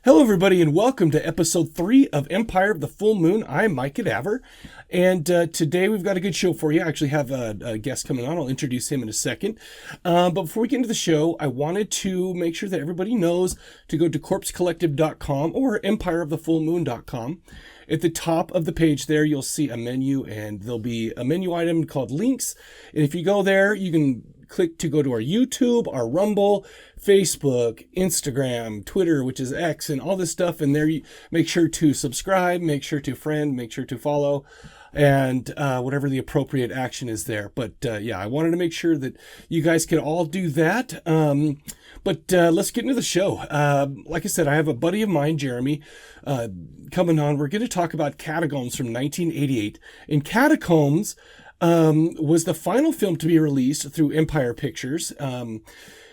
Hello, everybody, and welcome to episode 3 of Empire of the Full Moon. I'm Mike Cadaver, and today we've got a good show for you. I actually have a guest coming on. I'll introduce him in a second. But before we get into the show, I wanted to make sure that everybody knows to go to corpsecollective.com or empireofthefullmoon.com. At the top of the page there, you'll see a menu, and there'll be a menu item called links. And if you go there, you can click to go to our YouTube, our Rumble, Facebook, Instagram, Twitter, which is X, and all this stuff. And there, you make sure to subscribe, make sure to friend, make sure to follow, and whatever the appropriate action is there. But yeah, I wanted to make sure that you guys can all do that. But let's get into the show. Like I said, I have a buddy of mine, Jeremy, coming on. We're going to talk about Catacombs from 1988. And Catacombs was the final film to be released through Empire Pictures.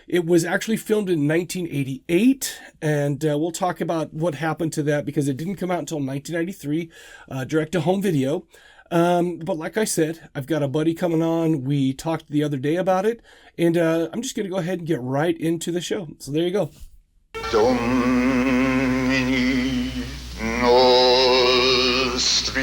It was actually filmed in 1988, and we'll talk about what happened to that because it didn't come out until 1993, direct-to-home video. But like I said, I've got a buddy coming on. We talked the other day about it, and I'm just going to go ahead and get right into the show. So there you go. Domini nostri.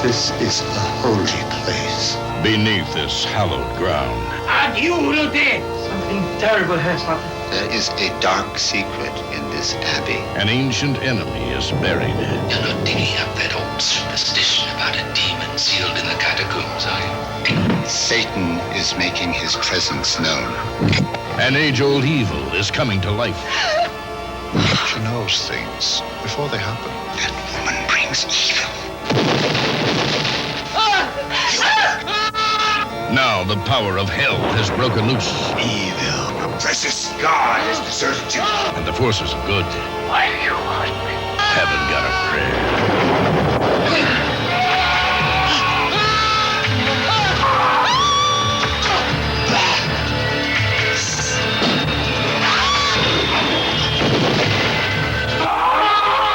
This is a holy place. Beneath this hallowed ground. Adieu, little dead. Something terrible has happened. There is a dark secret in this abbey. An ancient enemy is buried. You're not digging up that old superstition about a demon sealed in the catacombs, are you? Satan is making his presence known. An age-old evil is coming to life. She knows things before they happen. That woman brings evil. Now the power of hell has broken loose. Evil oppresses. God has deserted you. And the forces of good Why do you want me? haven't got a prayer.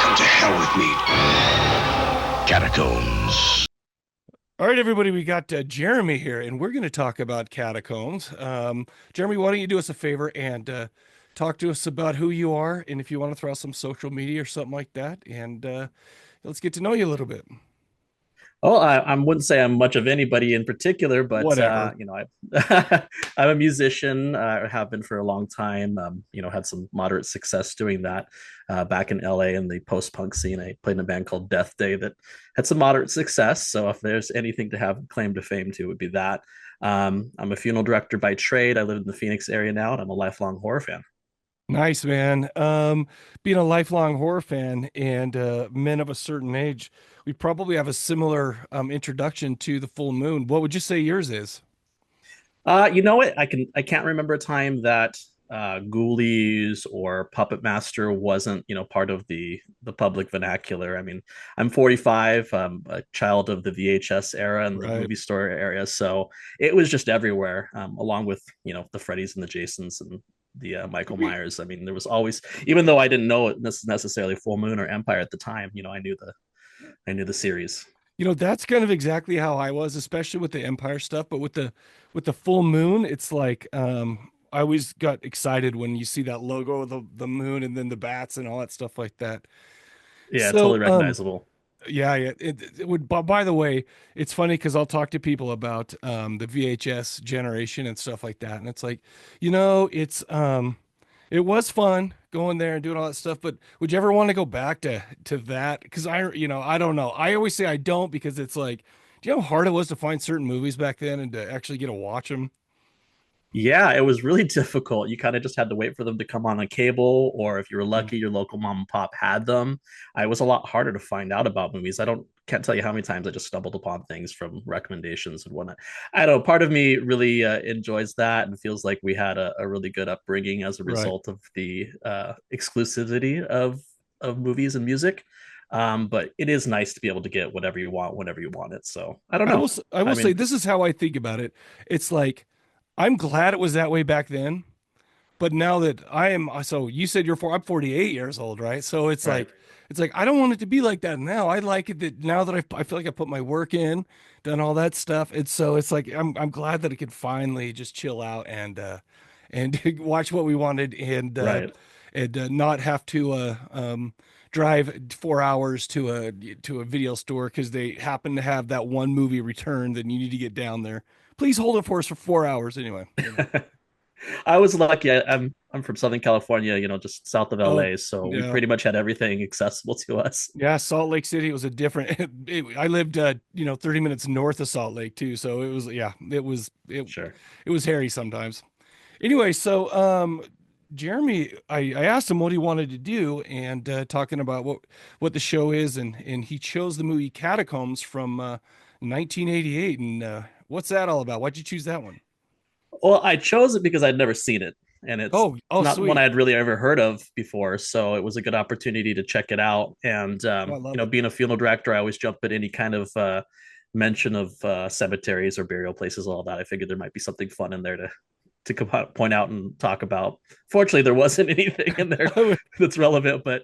Come to hell with me. Catacombs. All right, everybody, we got Jeremy here, and we're going to talk about Catacombs. Jeremy, why don't you do us a favor and talk to us about who you are, and if you want to throw out some social media or something like that, and let's get to know you a little bit. Oh, I wouldn't say I'm much of anybody in particular, but Whatever. I'm a musician. I have been for a long time. Had some moderate success doing that back in LA in the post-punk scene. I played in a band called Death Day that had some moderate success. So if there's anything to have claim to fame to, it would be that. I'm a funeral director by trade. I live in the Phoenix area now, and I'm a lifelong horror fan. Nice, man. Being a lifelong horror fan and men of a certain age, we probably have a similar introduction to the full moon. What would you say yours is? You know what? I can't remember a time that Ghoulies or Puppet Master wasn't, part of the public vernacular. I mean, I'm 45, a child of the VHS era and the Right. movie store area, so it was just everywhere. Along with the Freddys and the Jasons and the Michael Myers. I mean, there was always, even though I didn't know it necessarily Full Moon or Empire at the time, I knew the series. That's kind of exactly how I was, especially with the Empire stuff. But with the full moon, it's like I always got excited when you see that logo of the moon and then the bats and all that stuff like that. Yeah, So, totally recognizable. Yeah, yeah. It would. By the way, it's funny because I'll talk to people about the VHS generation and stuff like that, and it's like, it was fun going there and doing all that stuff. But would you ever want to go back to that? Because I don't know. I always say I don't because it's like, do you know how hard it was to find certain movies back then and to actually get to watch them? Yeah, it was really difficult. You kind of just had to wait for them to come on cable, or if you were Mm. lucky, your local mom and pop had them. It was a lot harder to find out about movies. Can't tell you how many times I just stumbled upon things from recommendations and whatnot. I don't know. Part of me really enjoys that and feels like we had a really good upbringing as a Right. result of the exclusivity of movies and music. But it is nice to be able to get whatever you want whenever you want it. So I don't know. I will I say mean, this is how I think about it. It's like I'm glad it was that way back then, but now that I am, so you said I'm 48 years old, right? So Right. it's like I don't want it to be like that now. I like it that now that I feel like I put my work in, done all that stuff. It's so it's like I'm glad that I could finally just chill out and watch what we wanted Right. and not have to drive 4 hours to a video store because they happen to have that one movie return. Then you need to get down there. Please hold it for us for 4 hours anyway. I was lucky. I'm from Southern California, just south of Oh, LA, so we yeah. pretty much had everything accessible to us. Yeah, Salt Lake City was a different. I lived, 30 minutes north of Salt Lake too, so it was, yeah, Sure. it was hairy sometimes. Anyway, so Jeremy, I asked him what he wanted to do, and talking about what the show is, and he chose the movie Catacombs from 1988. And what's that all about? Why'd you choose that one? Well, I chose it because I'd never seen it, and it's Oh, not one sweet. I'd really ever heard of before. So it was a good opportunity to check it out. And Oh, I love it. being a funeral director, I always jump at any kind of mention of cemeteries or burial places, all that. I figured there might be something fun in there to come out, point out and talk about. Fortunately, there wasn't anything in there that's relevant, but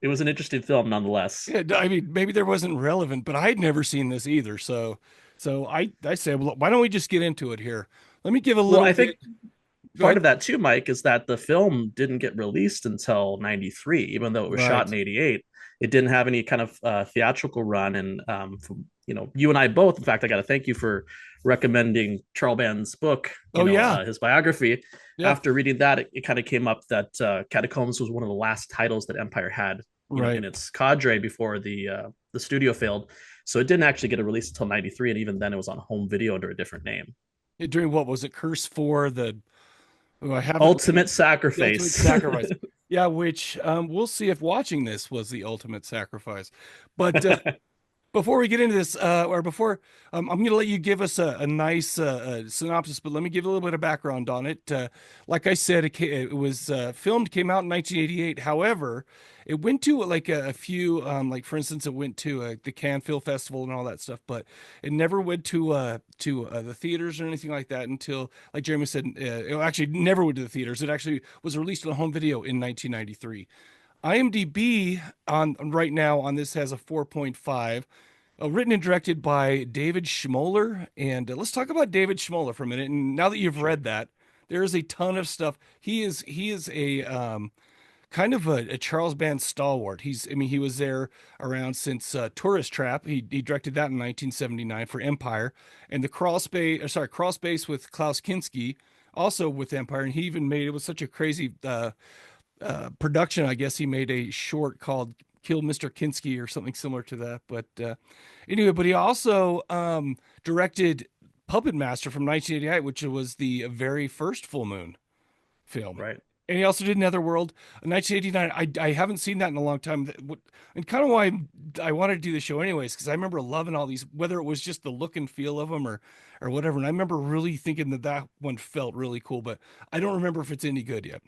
it was an interesting film nonetheless. Yeah, I mean, maybe there wasn't relevant, but I'd never seen this either. So I said, well, why don't we just get into it here? Let me give a Well, little I bit. think Go part ahead. of that too, Mike, is that the film didn't get released until '93, even though it was shot Right. in '88. It didn't have any kind of theatrical run, and from you and I both. In fact, I got to thank you for recommending Charles Band's book, Oh yeah, his biography. yeah. After reading that, it kind of came up that Catacombs was one of the last titles that Empire had, Right. in its cadre before the studio failed. So it didn't actually get a release until '93, and even then, it was on home video under a different name. During what was it? Curse for the. Oh, I have it written. Ultimate The ultimate Sacrifice. sacrifice. Yeah, which we'll see if watching this was the ultimate sacrifice. But before we get into this, or before, I'm going to let you give us a nice synopsis, but let me give a little bit of background on it. Like I said, it was filmed, came out in 1988. However, it went to like a few, like for instance, it went to the Cannes Film Festival and all that stuff, but it never went to the theaters or anything like that until, like Jeremy said, it actually never went to the theaters. It actually was released on home video in 1993. IMDb on right now on this has a 4.5. Written and directed by David Schmoller. And let's talk about David Schmoller for a minute. And now that you've Sure. read that, there is a ton of stuff. He is a kind of a Charles Band stalwart. I mean, he was there around since Tourist Trap. He directed that in 1979 for Empire, and the Crawl Space with Klaus Kinski, also with Empire. And he even made it was such a crazy production. I guess he made a short called Kill Mr. Kinski or something similar to that. But anyway, but he also directed Puppet Master from 1988, which was the very first Full Moon film. Right. And he also did Netherworld, 1989. I haven't seen that in a long time. And kind of why I wanted to do the show anyways, because I remember loving all these, whether it was just the look and feel of them or whatever. And I remember really thinking that one felt really cool, but I don't remember if it's any good yet.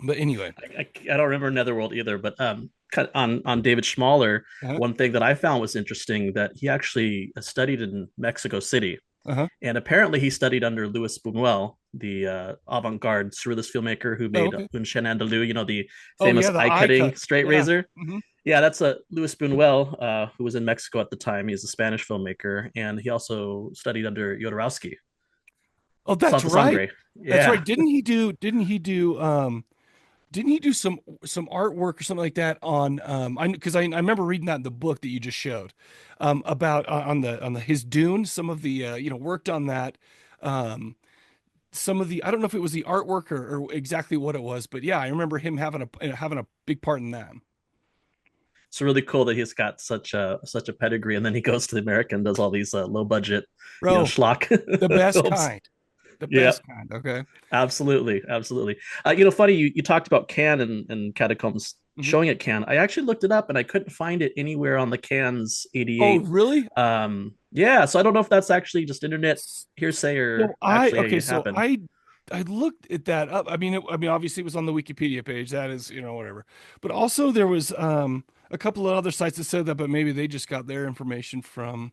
But anyway, I don't remember Netherworld either, but on David Schmaler, uh-huh, one thing that I found was interesting that he actually studied in Mexico City, uh-huh. and apparently he studied under Louis Buñuel, the avant-garde surrealist filmmaker who Oh, made okay. Un Chien Andalou, the Oh famous yeah, the eye eye-cutting cut. straight Yeah. razor. Hmm. Yeah, that's a Louis Buñuel, who was in Mexico at the time. He's a Spanish filmmaker, and he also studied under Jodorowsky, Oh, that's Santa right. Sangre. That's Yeah, right. Didn't he do some artwork or something like that on I remember reading that in the book that you just showed about on the his Dune, some of the worked on that, um some of the, I don't know if it was the artwork or exactly what it was, but yeah, I remember him having a big part in that. it's really cool that he's got such a pedigree, and then he goes to America and does all these low budget, Bro, schlock the best films. kind. The Yeah, best kind, okay? absolutely, absolutely. Funny you talked about Cannes and Catacombs Mhm. showing at Cannes. I actually looked it up and I couldn't find it anywhere on the Cannes Oh, '88. really? Yeah, so I don't know if that's actually just internet hearsay So or actually so happened. I looked at that up. I mean, obviously it was on the Wikipedia page. That is, whatever. But also there was a couple of other sites that said that, but maybe they just got their information from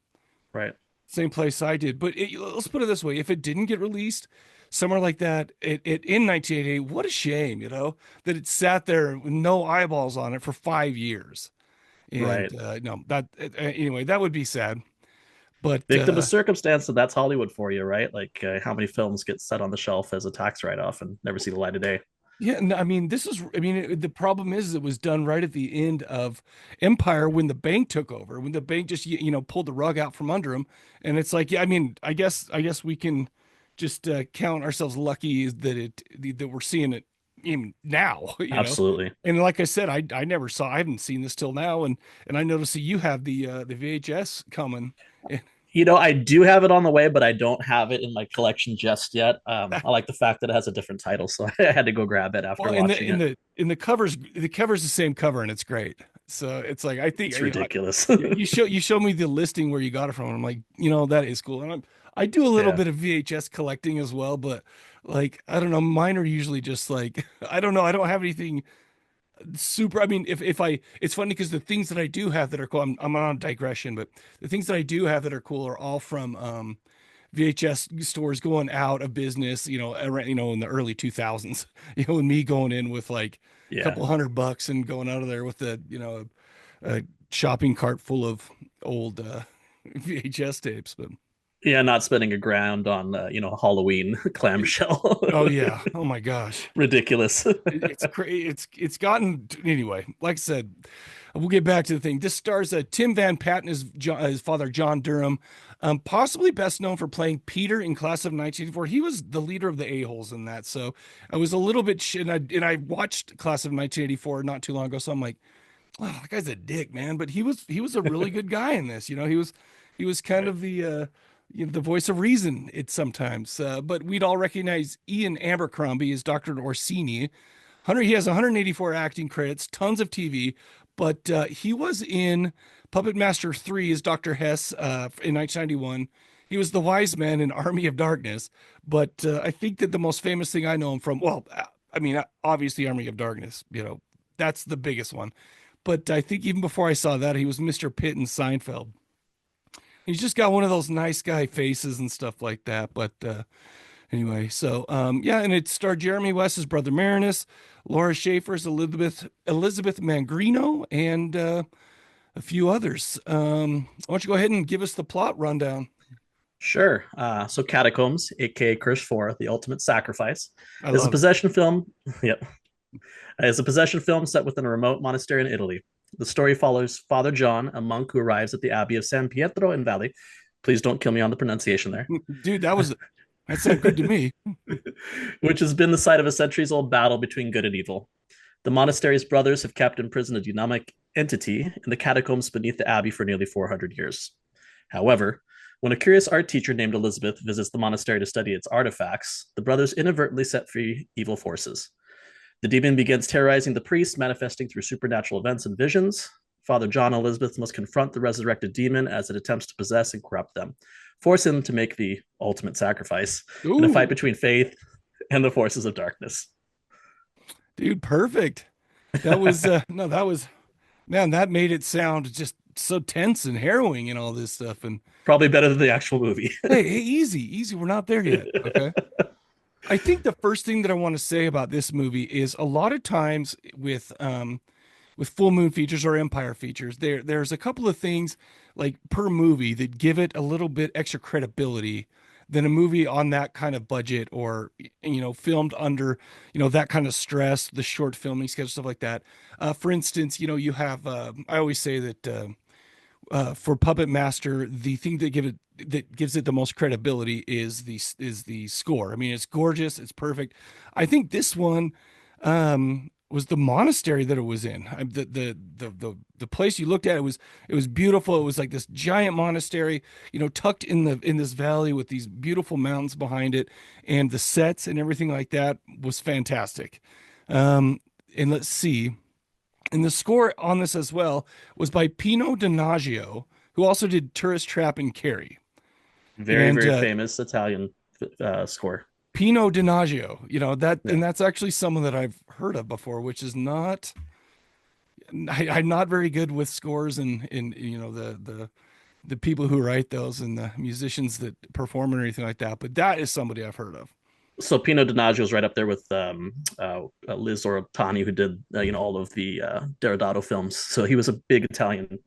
Right. same place I did. But let's put it this way: if it didn't get released, somewhere like that in 1988. What a shame, that it sat there with no eyeballs on it for 5 years. And Right. no, that anyway, that would be sad. But Victim of circumstance, and that's Hollywood for you, right? Like how many films get set on the shelf as a tax write-off and never see the light of day? yeah, no, I mean, the problem is it was done right at the end of Empire when the bank took over, when the bank just, pulled the rug out from under them. And it's like, yeah, I mean, I guess we can just count ourselves lucky that we're seeing it even now, Absolutely. And like I said, I haven't seen this till now. And I noticed that you have the VHS coming. I do have it on the way, but I don't have it in my collection just yet. I like the fact that it has a different title, so I had to go grab it after Well, watching it. in the covers, the cover's the same cover, and it's great. So it's like I think It's ridiculous. you show me the listing where you got it from. And I'm like, that is cool. And I do a little Yeah. bit of VHS collecting as well, but like I don't know, mine are usually just like I don't know, I don't have anything super. I mean, if I it's funny because the things that I do have that are cool, I'm on a digression, but the things that I do have that are cool are all from VHS stores going out of business, in the early 2000s, and me going in with like a Yeah. couple $100 and going out of there with a shopping cart full of old VHS tapes. But Yeah, not spending a grand on Halloween clamshell. oh yeah, oh my gosh, Ridiculous. it's crazy. It's gotten anyway. Like I said, we'll get back to the thing. This stars Tim Van Patten as his father John Durham, possibly best known for playing Peter in Class of 1984. He was the leader of the a-holes in that. So I was a little bit and I watched Class of 1984 not too long ago. So I'm like, wow, that guy's a dick, man. But he was a really good guy in this. He was kind Right. of the voice of reason. It sometimes, but we'd all recognize Ian Abercrombie as Dr. Orsini. He has 184 acting credits, tons of TV, but he was in Puppet Master 3 as Dr. Hess in 1991. He was the wise man in Army of Darkness, but I think that the most famous thing I know him from, well, I mean, obviously Army of Darkness, that's the biggest one. But I think even before I saw that, he was Mr. Pitt in Seinfeld. He's just got one of those nice guy faces and stuff like that. But anyway, so yeah, and it starred Jeremy West as Brother Marinus, Laura Schaefer's Elizabeth Mangrino, and a few others. Why don't you go ahead and give us the plot rundown? Sure. So Catacombs, aka Curse 4, The Ultimate Sacrifice, I is a love it. possession film. Yep. It's a possession film set within a remote monastery in Italy. The story follows Father John, a monk who arrives at the Abbey of San Pietro in Valley. Please don't kill me on the pronunciation there. Dude, that sounded good to me. Which has been the site of a centuries old battle between good and evil. The monastery's brothers have kept in prison a demonic entity in the catacombs beneath the abbey for nearly 400 years. However, when a curious art teacher named Elizabeth visits the monastery to study its artifacts, the brothers inadvertently set free evil forces. The demon begins terrorizing the priests, manifesting through supernatural events and visions. Father John and Elizabeth must confront the resurrected demon as it attempts to possess and corrupt them, force him to make the ultimate sacrifice in a Ooh, fight between faith and the forces of darkness. dude, perfect. That was no, that was man, that made it sound just so tense and harrowing and all this stuff. And Probably better than the actual movie. hey, easy, easy. We're not there yet. Okay. I think the first thing that I want to say about this movie is a lot of times with full moon features or empire features, there's a couple of things like per movie that give it a little bit extra credibility than a movie on that kind of budget or filmed under that kind of stress, the short filming schedule, stuff like that. For instance, you have I always say that for Puppet Master, the thing that gives it the most credibility is the score. I mean, it's gorgeous, it's perfect. I think this one was the monastery that it was in. The place you looked at, it was beautiful. It was like this giant monastery, tucked in this valley with these beautiful mountains behind it, and the sets and everything like that was fantastic. And let's see. And the score on this as well was by Pino Donaggio, who also did Tourist Trap and Carrie. Very, And very famous Italian score. Pino Donaggio, Yeah. and that's actually someone that I've heard of before, which is not. I'm not very good with scores and the people who write those and the musicians that perform and everything like that. But that is somebody I've heard of. So Pino Donaggio is right up there with Liz Ortani, who did all of the Deodato films. So he was a big Italian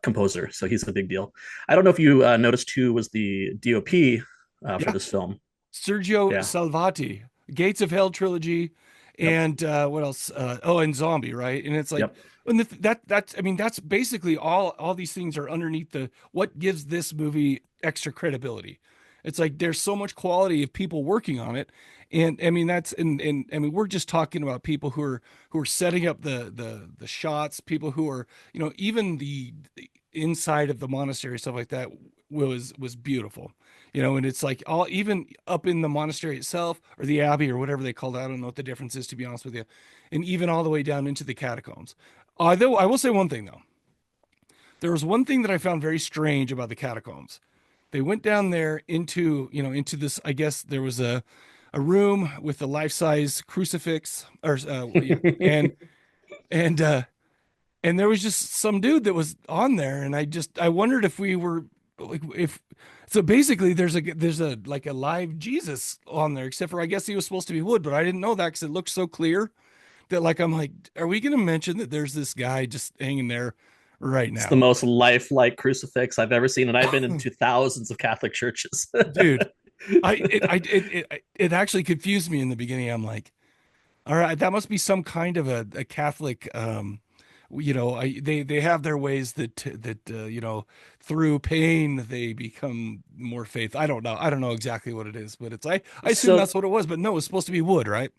composer. So he's a big deal. I don't know if you noticed who was the DOP for Yeah, this film. Sergio Yeah. Salvati, Gates of Hell trilogy, Yep. and what else? Oh, and Zombie, right? And it's like, Yep. and that's I mean that's basically all these things are underneath the what gives this movie extra credibility. It's like there's so much quality of people working on it, and I mean that's and I mean we're just talking about people who are setting up the shots, people who are even the inside of the monastery, stuff like that was beautiful. And it's like all even up in the monastery itself or the abbey or whatever they call it. I don't know what the difference is, to be honest with you. And even all the way down into the catacombs. Although I will say one thing though, there was one thing that I found very strange about the catacombs. They went down there into this. I guess there was a room with a life size crucifix, or yeah, and and there was just some dude that was on there, and I wondered if we were like if so basically there's a like a live Jesus on there, except for I guess he was supposed to be wood, but I didn't know that because it looked so clear that like I'm like, are we gonna mention that there's this guy just hanging there right It's the now? most lifelike crucifix I've ever seen, and I've been into thousands of Catholic churches. Dude, it actually confused me in the beginning. I'm like, all right, that must be some kind of a Catholic. They have their ways that through pain they become more faith. I don't know exactly what it is, but I assume So that's what it was. But no, it's supposed to be wood, right?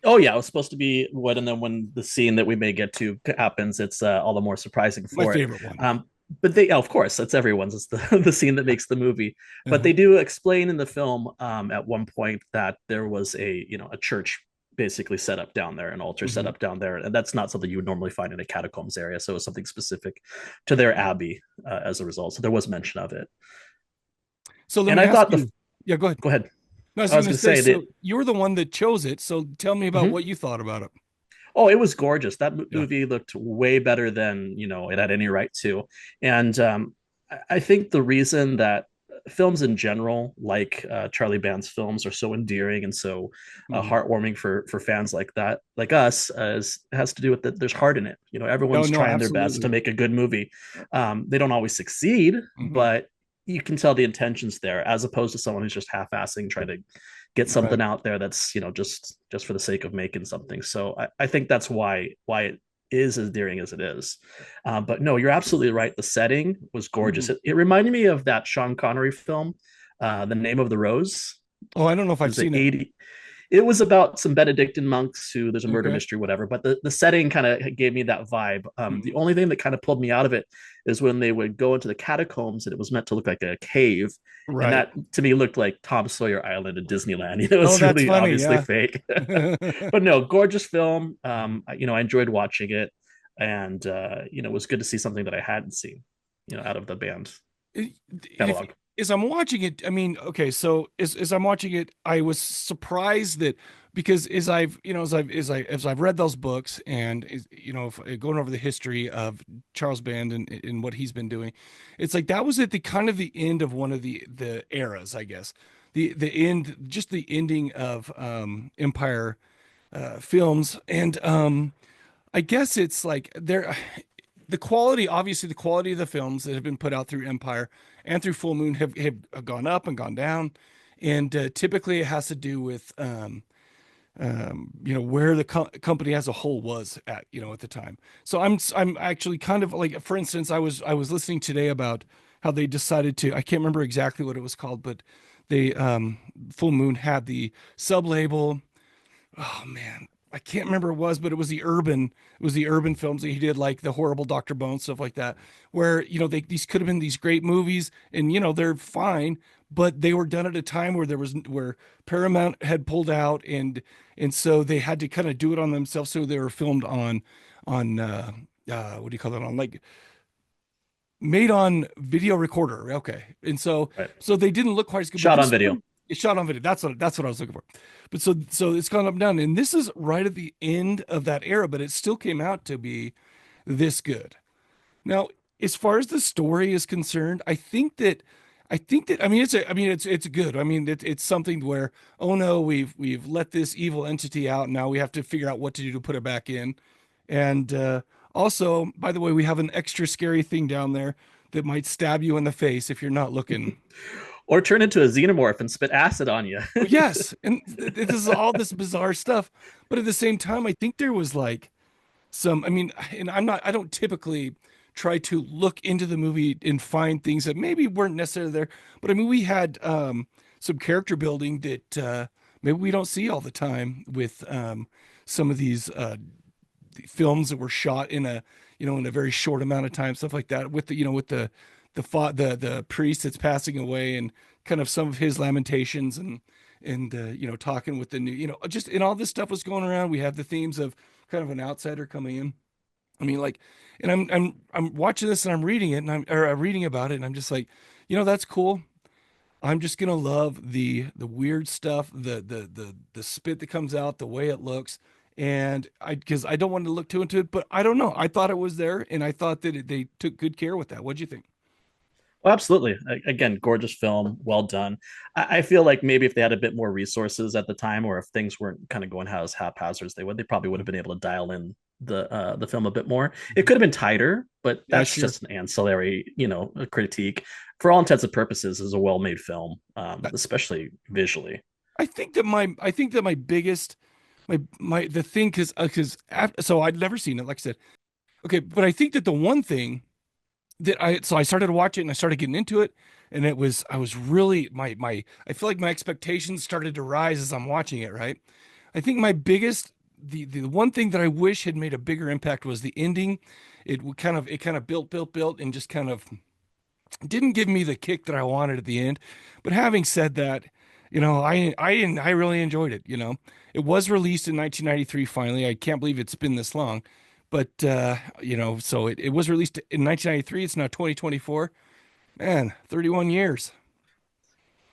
Oh yeah, it was supposed to be what, and then when the scene that we may get to happens, it's all the more surprising My for it. favorite one. But they, of course, that's everyone's. It's the the scene that makes the movie. But Uh-huh. they do explain in the film at one point that there was a church basically set up down there, an altar set Mhm. up down there, and that's not something you would normally find in a catacombs area. So it was something specific to their abbey as a result. So there was mention of it, So let and me I ask thought the you. Yeah, go ahead. go ahead. No, I was I was going going to to say. say that. So you were the one that chose it. So tell me about Mhm. what you thought about it. Oh, it was gorgeous. That Yeah. movie looked way better than it had any right to. And I think the reason that films in general, like Charlie Band's films, are so endearing and so Mhm. heartwarming for fans like that, like us, has to do with that. There's heart in it. No, Everyone's no, trying their best to absolutely. make a good movie. They don't always succeed, Hmm. but you can tell the intentions there, as opposed to someone who's just half-assing, trying to get Right. something out there that's just for the sake of making something. So I think that's why it is as endearing as it is. But no, you're absolutely right. The setting was gorgeous. Mhm. It reminded me of that Sean Connery film, The Name of the Rose. Oh, I don't know if It I've was the seen it. 80. It was about some Benedictine monks who there's a murder Okay. mystery, whatever. But the setting kind of gave me that vibe. The Mhm. only thing that kind of pulled me out of it is when they would go into the catacombs and it was meant to look like a cave. And Right. that to me looked like Tom Sawyer Island in Disneyland. It Oh, was that's really funny. obviously Yeah. fake. But no, gorgeous film. I enjoyed watching it. And it was good to see something that I hadn't seen, out of the band If catalog. as I'm watching it, I mean, okay, so as I'm watching it, I was surprised that because as I've as I've read those books and going over the history of Charles Band and what he's been doing, it's like that was at the kind of the end of one of the eras, I guess. The end, just the ending of Empire films, and I guess it's like the quality, obviously, the quality of the films that have been put out through Empire and through Full Moon have gone up and gone down, and typically it has to do with where the company as a whole was at at the time. So I'm actually kind of like, for instance, I was listening today about how they decided to, I can't remember exactly what it was called, but they Full Moon had the sub label. Oh man, I can't remember what it was, but it was the urban films that he did, like the horrible Dr. Bone, stuff like that, where these could have been these great movies, and they're fine, but they were done at a time where Paramount had pulled out, and so they had to kind of do it on themselves. So they were filmed on what do you call it, on like made on video recorder. Okay. And so Right. so they didn't look quite as good, but Shot on this video. one is shot on video. That's what I was looking for. But so it's gone up and down. And this is right at the end of that era, but it still came out to be this good. Now, as far as the story is concerned, I think that, I mean, it's good. I mean, it's something where, oh no, we've let this evil entity out. Now we have to figure out what to do to put it back in. And also, by the way, we have an extra scary thing down there that might stab you in the face if you're not looking. Or turn into a xenomorph and spit acid on you. Yes, and this is all this bizarre stuff. But at the same time, I think there was like some, I mean, and I don't typically try to look into the movie and find things that maybe weren't necessarily there. But I mean, we had some character building that maybe we don't see all the time with some of these films that were shot in a, in a very short amount of time, stuff like that. With the, with the priest that's passing away and kind of some of his lamentations and talking with the new, just and all this stuff was going around. We have the themes of kind of an outsider coming in. I mean, like, and I'm watching this and I'm reading it and I'm reading about it and I'm just like, that's cool. I'm just gonna love the weird stuff, the spit that comes out, the way it looks, and because I don't want to look too into it, but I don't know. I thought it was there, and I thought that they took good care with that. What'd you think? Well, absolutely. Again, gorgeous film, well done. I feel like maybe if they had a bit more resources at the time, or if things weren't kind of going as haphazard they probably would have been able to dial in the film a bit more. It could have been tighter, but Yeah, that's sure. just an ancillary, critique. For all intents and purposes, is a well-made film, especially visually. I think that my biggest my the thing because so I'd never seen it, like I said. Okay, but I think that the one thing that I started to watch it and I started getting into it, and I was really my I feel like my expectations started to rise as I'm watching it, right? I think my biggest the one thing that I wish had made a bigger impact was the ending. It kind of built and just kind of didn't give me the kick that I wanted at the end. But having said that, I really enjoyed it. It was released in 1993. Finally, I can't believe it's been this long. But so it was released in 1993. It's now 2024. Man, 31 years.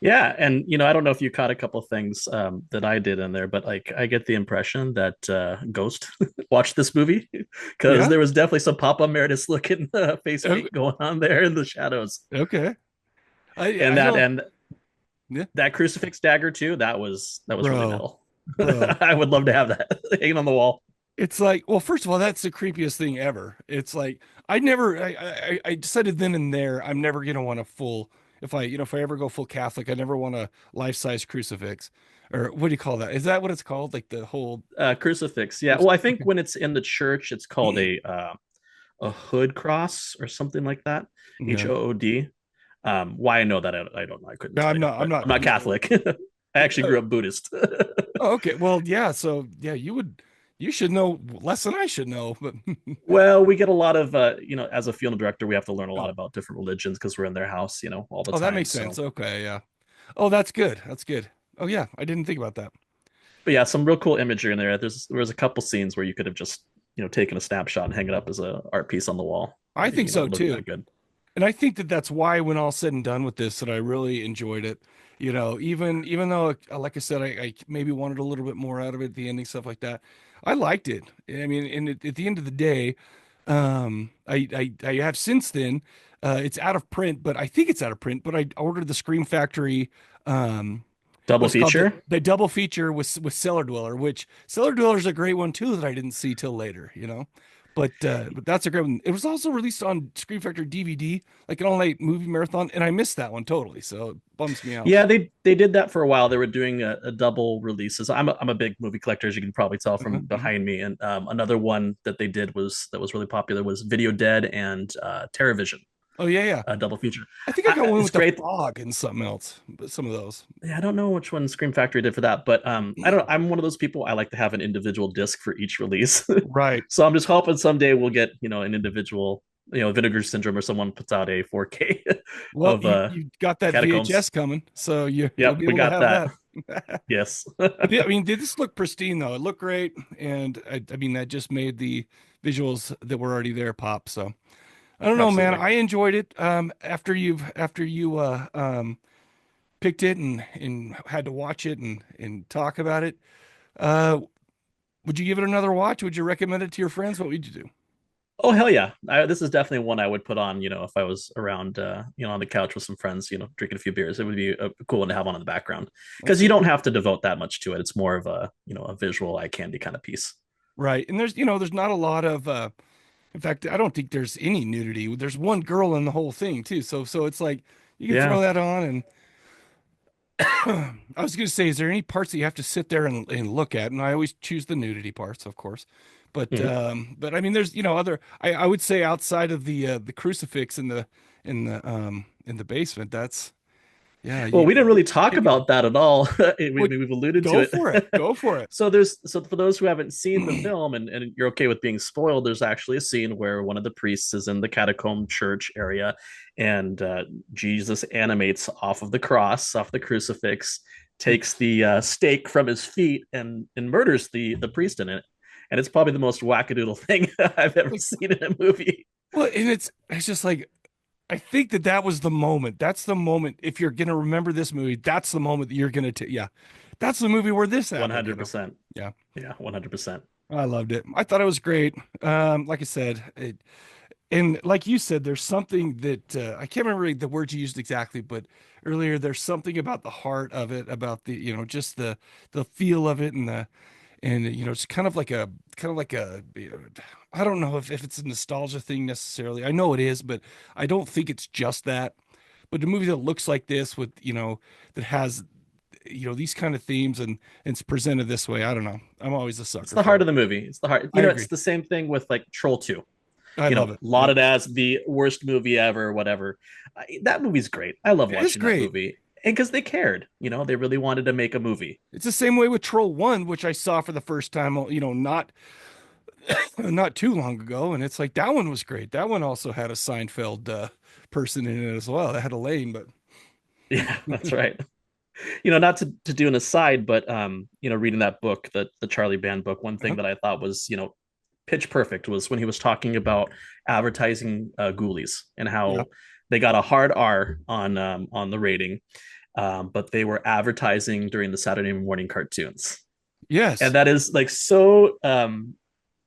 Yeah, and I don't know if you caught a couple things that I did in there, but like I get the impression that Ghost watched this movie because Yeah. there was definitely some Papa Meredith looking face O- paint going on there in the shadows, Okay. I and I that don't. and Yeah, that crucifix dagger too. That was really bro, metal. bro. I would love to have that hanging on the wall. It's like, well, first of all, that's the creepiest thing ever. It's like I decided then and there I'm never gonna want a full if I ever go full Catholic, I never want a life-size crucifix. Or what do you call that? Is that what it's called? Like the whole Crucifix, yeah. Well, I crucifix? think Okay. when it's in the church, it's called a hood cross or something like that. Yeah. HOOD. Why I know that I don't know. I couldn't No, tell I'm you, not I'm but not I'm not I'm not really. Catholic. I actually grew up Buddhist. Oh, okay. Well, yeah, so yeah, you should know less than I should know, but Well, we get a lot of as a funeral director, we have to learn a lot oh, about different religions because we're in their house, all the oh, that time. makes sense. So, Okay, yeah. Oh, that's good. That's good. Oh yeah, I didn't think about that. but yeah, some real cool imagery in there. There was a couple scenes where you could have just taken a snapshot and hang it up as a art piece on the wall. I think so It looked too. that good. And I think that that's why, when all said and done with this, that I really enjoyed it. Even though, like I said, I maybe wanted a little bit more out of it, the ending stuff like that. I liked it. I mean, and at the end of the day, I have since then. It's out of print, but I think it's out of print. But I ordered the Scream Factory. Double What's it called feature. the double feature with Cellar Dweller, which Cellar Dweller is a great one too that I didn't see till later. But that's a great one. It was also released on Screen Factory DVD, like an all night movie marathon, and I missed that one totally. So it bums me out. Yeah, they did that for a while. They were doing a double releases. I'm a big movie collector, as you can probably tell from Mhm, mhm. behind me. And another one that they did that was really popular was Video Dead and TerraVision, Oh yeah, yeah. a double feature. I think I got one It's with the great. fog and something else, but some of those. Yeah, I don't know which one Scream Factory did for that, but I don't. I'm one of those people. I like to have an individual disc for each release, Right. so I'm just hoping someday we'll get an individual. Vinegar Syndrome or someone puts out a 4K Well, of you got that Catacombs. VHS coming, so you'll Yep, be we able to got have that. that. Yes. I mean, did this look pristine though? It looked great, and I mean that just made the visuals that were already there pop. So I don't know, man. Absolutely. I enjoyed it. After you picked it and had to watch it and talk about it. Uh, would you give it another watch? Would you recommend it to your friends? What would you do? Oh hell yeah! This is definitely one I would put on. If I was around, on the couch with some friends, drinking a few beers, it would be a cool one to have on in the background because That's you it. don't have to devote that much to it. It's more of a visual eye candy kind of piece. Right. And there's not a lot of in fact, I don't think there's any nudity. There's one girl in the whole thing too. So it's like you can Yeah. throw that on and I was going to say, is there any parts that you have to sit there and look at? And I always choose the nudity parts, of course. Mhm. But I mean, there's, other, I would say outside of the crucifix in the basement, that's, yeah, Well, we didn't really you talk can't go, about that at all. what, We've alluded to go for it. it. Go for it. So for those who haven't seen the film and you're okay with being spoiled, there's actually a scene where one of the priests is in the catacomb church area, and Jesus animates off of the cross, off the crucifix, takes the stake from his feet and murders the priest in it. And it's probably the most wackadoodle thing I've ever Like, seen in a movie. well, and it's just like, I think that was the moment. That's the moment. If you're gonna remember this movie, that's the moment that you're gonna take. Yeah, that's the movie where this happened. 100%. Yeah, Yeah, 100%. I loved it. I thought it was great. Like I said, and like you said, there's something that I can't remember the words you used exactly, but earlier there's something about the heart of it, about the just the feel of it, and it's kind of like a I don't know if it's a nostalgia thing necessarily. I know it is, but I don't think it's just that. But a movie that looks like this with that has these kind of themes and it's presented this way, I don't know. I'm always a It's sucker the for heart it. of the movie. It's the heart. I It's agree. the same thing with like Troll 2, I love it. Yep. lauded as the worst movie ever, whatever. That movie's great. I love It is watching that great. movie. And because they cared, they really wanted to make a movie. It's the same way with Troll 1, which I saw for the first time, not too long ago, and it's like that one was great. That one also had a Seinfeld person in it as well. That had Elaine, but Yeah, that's right. Not to do an aside, but reading that book, the Charlie Band book, one thing uh that I thought was, pitch perfect was when he was talking about advertising Ghoulies and yeah. how they got a hard R on the rating, but they were advertising during the Saturday morning cartoons, and Yes. that is like so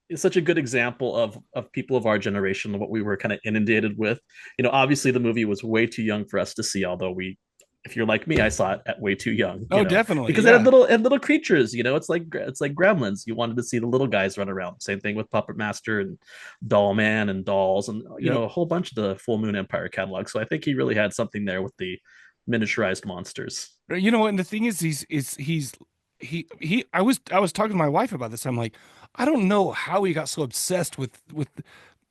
it's such a good example of people of our generation, what we were kind of inundated with. Obviously the movie was way too young for us to see, although if you're like me, I saw it at way too young, Oh, definitely. because it had Yeah. little creatures. It's like Gremlins. You wanted to see the little guys run around. Same thing with Puppet Master and Doll Man and Dolls, and Yep. a whole bunch of the Full Moon Empire catalog. So I think he really had something there with the miniaturized monsters. And the thing is, I was talking to my wife about this. I'm like, I don't know how he got so obsessed with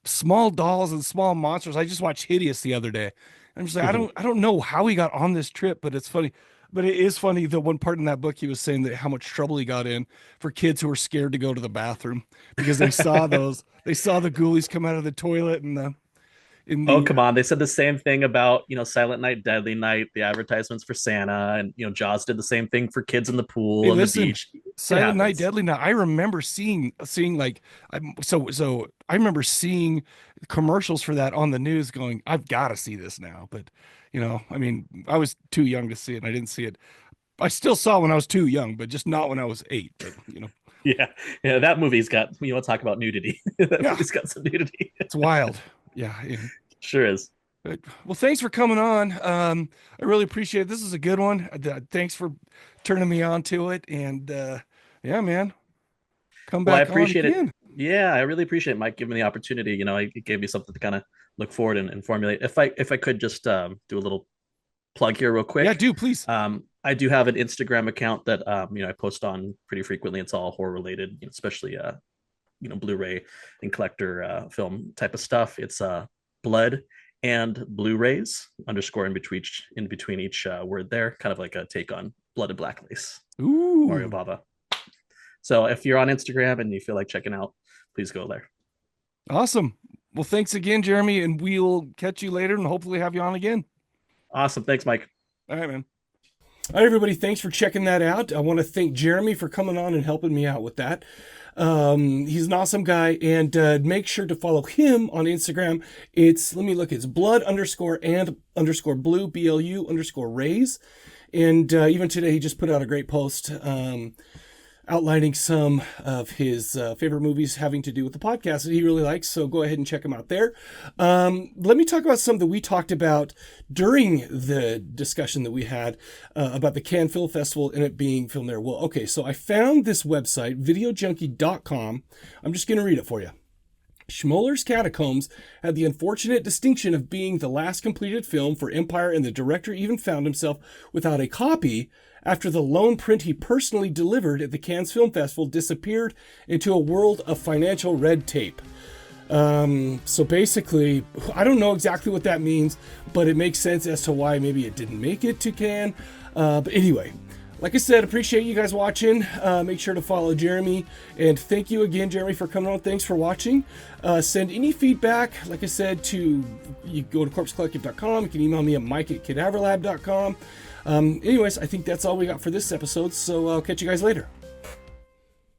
small dolls and small monsters. I just watched Hideous the other day. I'm just like, I don't know how he got on this trip, but it's funny. But it is funny the one part in that book he was saying that how much trouble he got in for kids who were scared to go to the bathroom because they saw the ghoulies come out of the toilet and the in Oh, the come on. They said the same thing about, Silent Night, Deadly Night, the advertisements for Santa, and, Jaws did the same thing for kids in the Hey, pool and the listen, beach. It Silent Night, happens. Deadly Night. I remember seeing like, so I remember seeing commercials for that on the news. Going, I've got to see this now. But I mean, I was too young to see it. And I didn't see it. I still saw when I was too young, but just not when I was 8. But Yeah. Yeah. That movie's got, want to talk about nudity. That yeah, movie's got some nudity. it's wild. Yeah. Sure is. Well, thanks for coming on. I really appreciate it. This is a good one. Thanks for turning me on to it. And yeah, man, come Well, I back on appreciate it. again. Yeah, I really appreciate Mike giving me the opportunity. It gave me something to kind of look forward and formulate. If I could just do a little plug here real Yeah, quick. do please. I do have an Instagram account that I post on pretty frequently. It's all horror related, especially Blu-ray and collector film type of stuff. It's blood and Blu-rays underscore in between each word there, kind of like a take on Blood and Black Lace, Mario Ooh, Bava. So if you're on Instagram and you feel like checking out, please go there. awesome. Well, thanks again, Jeremy, and we'll catch you later and hopefully have you on again. Awesome. Thanks, Mike. All right, man. All right, everybody, thanks for checking that out. I want to thank Jeremy for coming on and helping me out with that. He's an awesome guy, and make sure to follow him on Instagram. It's blood underscore and underscore blue, BLU underscore rays. And even today, he just put out a great post outlining some of his favorite movies having to do with the podcast that he really likes. So go ahead and check him out there. Let me talk about some that we talked about during the discussion that we had about the Cannes Film Festival and it being filmed there. Well, okay, so I found this website, videojunkie.com. I'm just going to read it for you. Schmoller's Catacombs had the unfortunate distinction of being the last completed film for Empire, and the director even found himself without a copy after the lone print he personally delivered at the Cannes Film Festival disappeared into a world of financial red tape. So basically, I don't know exactly what that means, but it makes sense as to why maybe it didn't make it to Cannes. But anyway, like I said, appreciate you guys watching. Make sure to follow Jeremy. And thank you again, Jeremy, for coming on. Thanks for watching. Send any feedback, like I said, you go to corpsecollective.com. You can email me at mike@cadaverlab.com. Anyways, I think that's all we got for this episode. So I'll catch you guys later.